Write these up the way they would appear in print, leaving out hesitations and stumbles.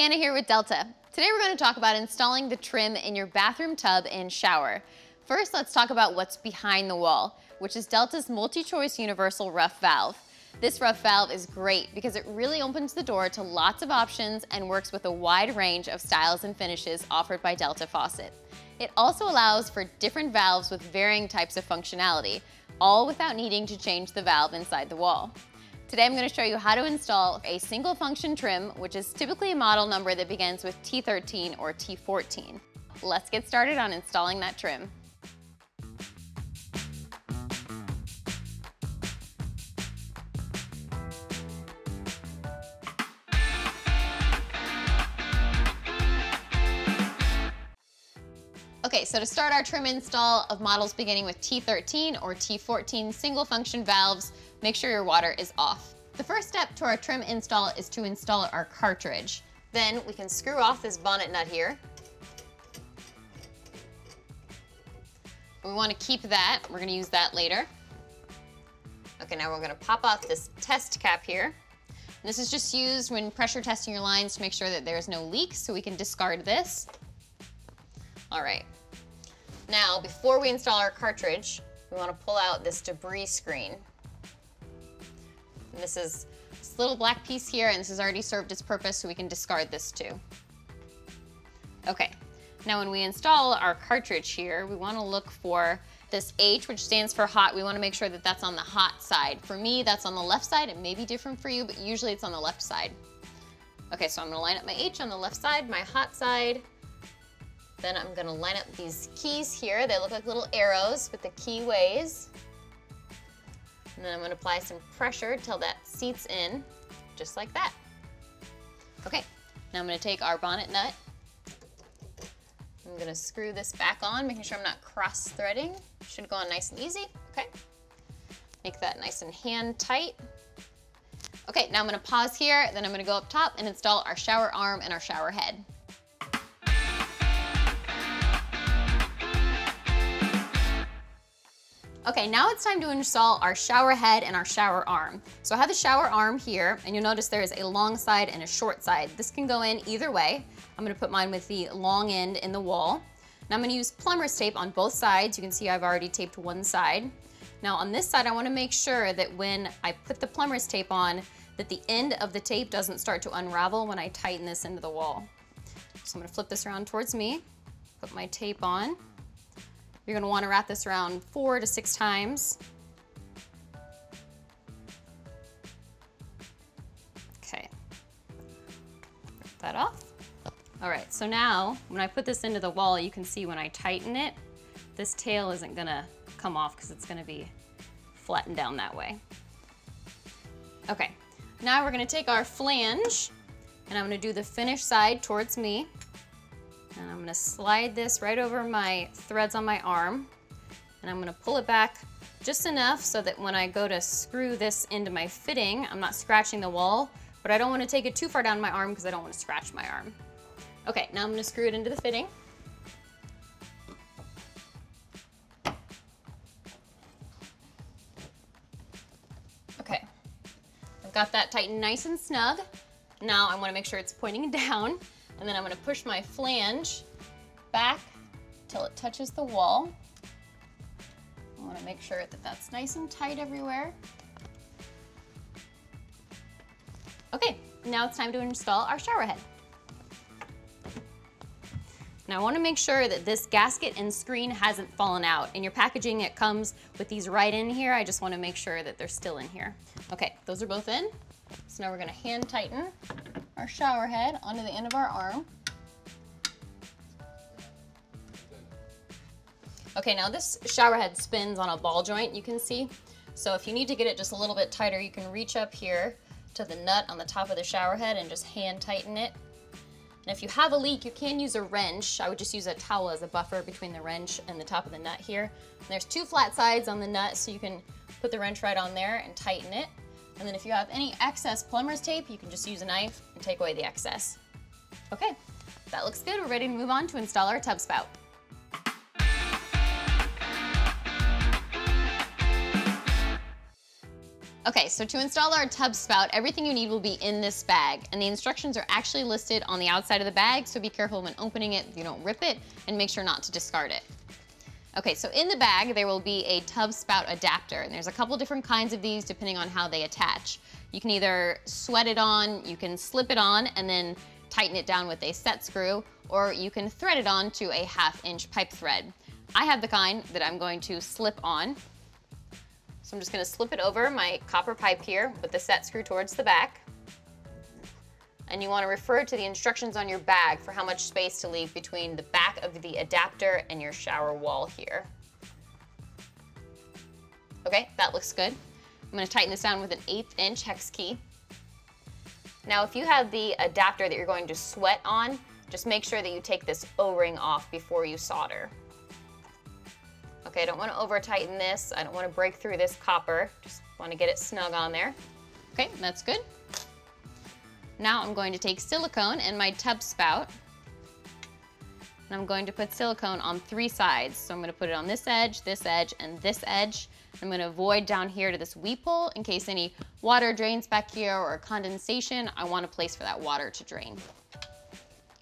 Hannah here with Delta. Today we're going to talk about installing the trim in your bathroom tub and shower. First, let's talk about what's behind the wall, which is Delta's multi-choice universal rough valve. This rough valve is great because it really opens the door to lots of options and works with a wide range of styles and finishes offered by Delta Faucet. It also allows for different valves with varying types of functionality, all without needing to change the valve inside the wall. Today I'm going to show you how to install a single function trim, which is typically a model number that begins with T13 or T14. Let's get started on installing that trim. Okay, so to start our trim install of models beginning with T13 or T14 single function valves, make sure your water is off. The first step to our trim install is to install our cartridge. Then we can screw off this bonnet nut here. We want to keep that, we're going to use that later. Okay, now we're going to pop off this test cap here. This is just used when pressure testing your lines to make sure that there's no leaks, so we can discard this. All right. Now, before we install our cartridge, we want to pull out this debris screen. And this is this little black piece here, and this has already served its purpose, so we can discard this too. Okay, now when we install our cartridge here, we want to look for this H, which stands for hot. We want to make sure that that's on the hot side. For me, that's on the left side. It may be different for you, but usually it's on the left side. Okay, so I'm going to line up my H on the left side, my hot side. Then I'm going to line up these keys here. They look like little arrows with the keyways. And then I'm going to apply some pressure till that seats in, just like that. Okay, now I'm going to take our bonnet nut. I'm going to screw this back on, making sure I'm not cross-threading. Should go on nice and easy. Okay, make that nice and hand tight. Okay, now I'm going to pause here, then I'm going to go up top and install our shower arm and our shower head. Okay, now it's time to install our shower head and our shower arm. So I have the shower arm here, and you'll notice there's a long side and a short side. This can go in either way. I'm gonna put mine with the long end in the wall. Now I'm gonna use Plumbers Tape on both sides. You can see I've already taped one side. Now on this side, I wanna make sure that when I put the Plumbers Tape on, that the end of the tape doesn't start to unravel when I tighten this into the wall. So I'm gonna flip this around towards me, put my tape on. You're going to want to wrap this around 4 to 6 times. Okay, rip that off. All right, so now when I put this into the wall, you can see when I tighten it, this tail isn't going to come off because it's going to be flattened down that way. Okay, now we're going to take our flange and I'm going to do the finished side towards me. And I'm going to slide this right over my threads on my arm, and I'm going to pull it back just enough so that when I go to screw this into my fitting, I'm not scratching the wall, but I don't want to take it too far down my arm because I don't want to scratch my arm. Okay, now I'm going to screw it into the fitting. Okay, I've got that tightened nice and snug. Now I want to make sure it's pointing down. And then I'm going to push my flange back till it touches the wall. I want to make sure that that's nice and tight everywhere. Okay, now it's time to install our shower head. Now I want to make sure that this gasket and screen hasn't fallen out. In your packaging, it comes with these right in here. I just want to make sure that they're still in here. Okay, those are both in. So now we're going to hand tighten our shower head onto the end of our arm. Okay, now this shower head spins on a ball joint, you can see. So if you need to get it just a little bit tighter, you can reach up here to the nut on the top of the shower head and just hand tighten it. And if you have a leak, you can use a wrench. I would just use a towel as a buffer between the wrench and the top of the nut here. And there's 2 flat sides on the nut, so you can put the wrench right on there and tighten it. And then if you have any excess Plumbers Tape, you can just use a knife and take away the excess. Okay, that looks good. We're ready to move on to install our tub spout. Okay, so to install our tub spout, everything you need will be in this bag, and the instructions are actually listed on the outside of the bag, so be careful when opening it, you don't rip it, and make sure not to discard it. Okay, so in the bag, there will be a tub spout adapter, and there's a couple different kinds of these depending on how they attach. You can either sweat it on, you can slip it on, and then tighten it down with a set screw, or you can thread it on to a 1/2-inch pipe thread. I have the kind that I'm going to slip on. So I'm just gonna slip it over my copper pipe here with the set screw towards the back. And you wanna refer to the instructions on your bag for how much space to leave between the back of the adapter and your shower wall here. Okay, that looks good. I'm gonna tighten this down with an 1/8-inch hex key. Now, if you have the adapter that you're going to sweat on, just make sure that you take this O-ring off before you solder. Okay, I don't want to over tighten this. I don't want to break through this copper. Just want to get it snug on there. Okay, that's good. Now I'm going to take silicone and my tub spout, and I'm going to put silicone on 3 sides. So I'm going to put it on this edge, and this edge. I'm going to void down here to this weep hole in case any water drains back here or condensation. I want a place for that water to drain.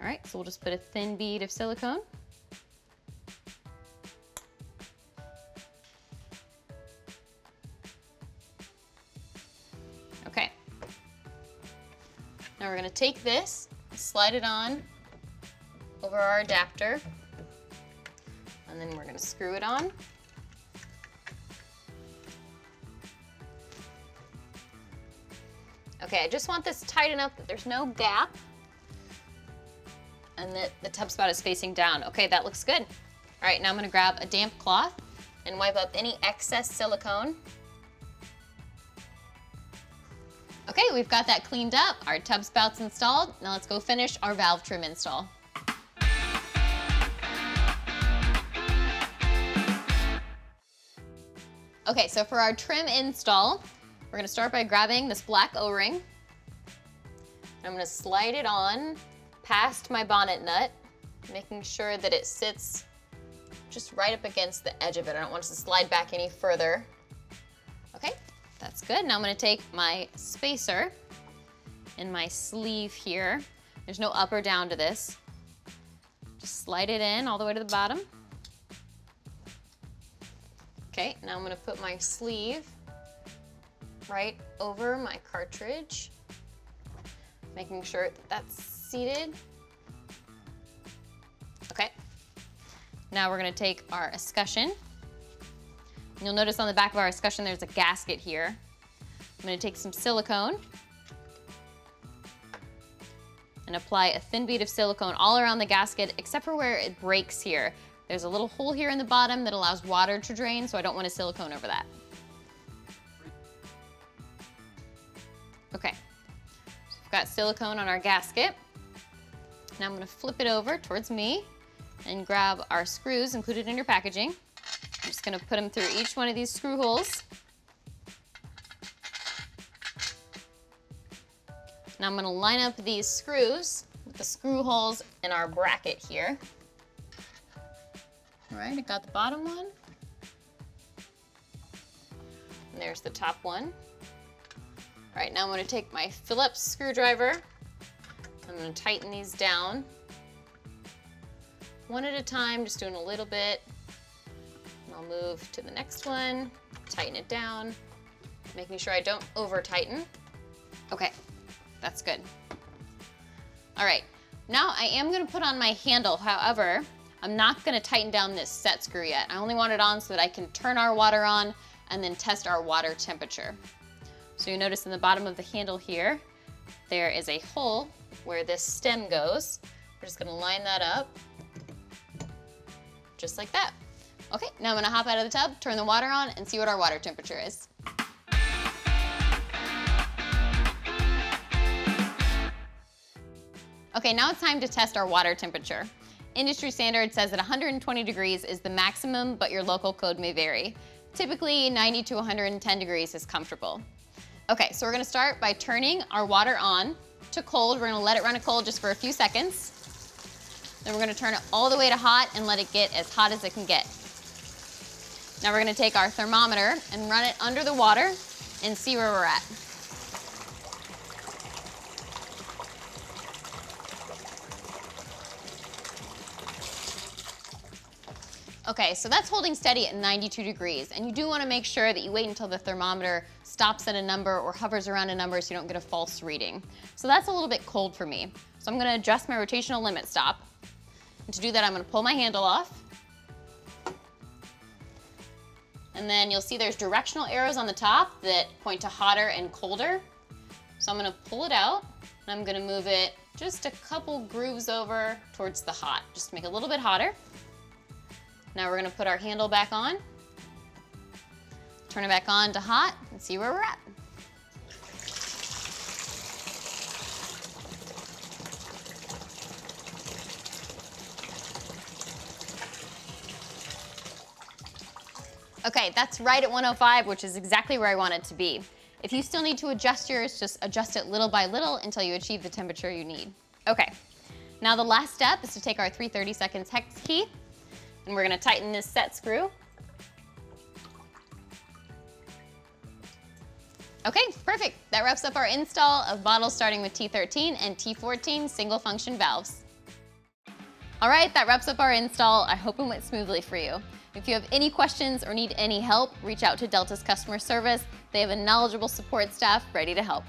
All right, so we'll just put a thin bead of silicone. Okay. Now we're going to take this, slide it on over our adapter, and then we're going to screw it on. Okay, I just want this tight enough that there's no gap and that the tub spout is facing down. Okay, that looks good. All right, now I'm gonna grab a damp cloth and wipe up any excess silicone. Okay, we've got that cleaned up. Our tub spout's installed. Now let's go finish our valve trim install. Okay, so for our trim install, we're gonna start by grabbing this black O-ring. I'm gonna slide it on past my bonnet nut, making sure that it sits just right up against the edge of it. I don't want it to slide back any further. Okay, that's good. Now I'm gonna take my spacer in my sleeve here. There's no up or down to this. Just slide it in all the way to the bottom. Okay, now I'm gonna put my sleeve right over my cartridge, making sure that that's seated. Okay, now we're gonna take our escutcheon. You'll notice on the back of our escutcheon there's a gasket here. I'm gonna take some silicone and apply a thin bead of silicone all around the gasket except for where it breaks here. There's a little hole here in the bottom that allows water to drain, so I don't want a silicone over that. Okay, so we've got silicone on our gasket. Now I'm gonna flip it over towards me and grab our screws included in your packaging. I'm just gonna put them through each one of these screw holes. Now I'm gonna line up these screws with the screw holes in our bracket here. All right, I got the bottom one. And there's the top one. All right, now I'm gonna take my Phillips screwdriver. I'm gonna tighten these down. One at a time, just doing a little bit. And I'll move to the next one, tighten it down, making sure I don't over tighten. Okay, that's good. All right, now I am gonna put on my handle. However, I'm not gonna tighten down this set screw yet. I only want it on so that I can turn our water on and then test our water temperature. So you notice in the bottom of the handle here, there is a hole where this stem goes. We're just gonna line that up, just like that. Okay, now I'm gonna hop out of the tub, turn the water on, and see what our water temperature is. Okay, now it's time to test our water temperature. Industry standard says that 120 degrees is the maximum, but your local code may vary. Typically, 90 to 110 degrees is comfortable. Okay, so we're gonna start by turning our water on to cold. We're gonna let it run to cold just for a few seconds. Then we're gonna turn it all the way to hot and let it get as hot as it can get. Now we're gonna take our thermometer and run it under the water and see where we're at. Okay, so that's holding steady at 92 degrees, and you do want to make sure that you wait until the thermometer stops at a number or hovers around a number so you don't get a false reading. So that's a little bit cold for me. So I'm going to adjust my rotational limit stop. And to do that, I'm going to pull my handle off. And then you'll see there's directional arrows on the top that point to hotter and colder. So I'm going to pull it out, and I'm going to move it just a couple grooves over towards the hot, just to make it a little bit hotter. Now we're going to put our handle back on, turn it back on to hot, and see where we're at. Okay, that's right at 105, which is exactly where I want it to be. If you still need to adjust yours, just adjust it little by little until you achieve the temperature you need. Okay, now the last step is to take our 3/32 hex key, and we're going to tighten this set screw. Okay, perfect. That wraps up our install of bottles starting with T13 and T14 single function valves. All right, that wraps up our install. I hope it went smoothly for you. If you have any questions or need any help, reach out to Delta's customer service. They have a knowledgeable support staff ready to help.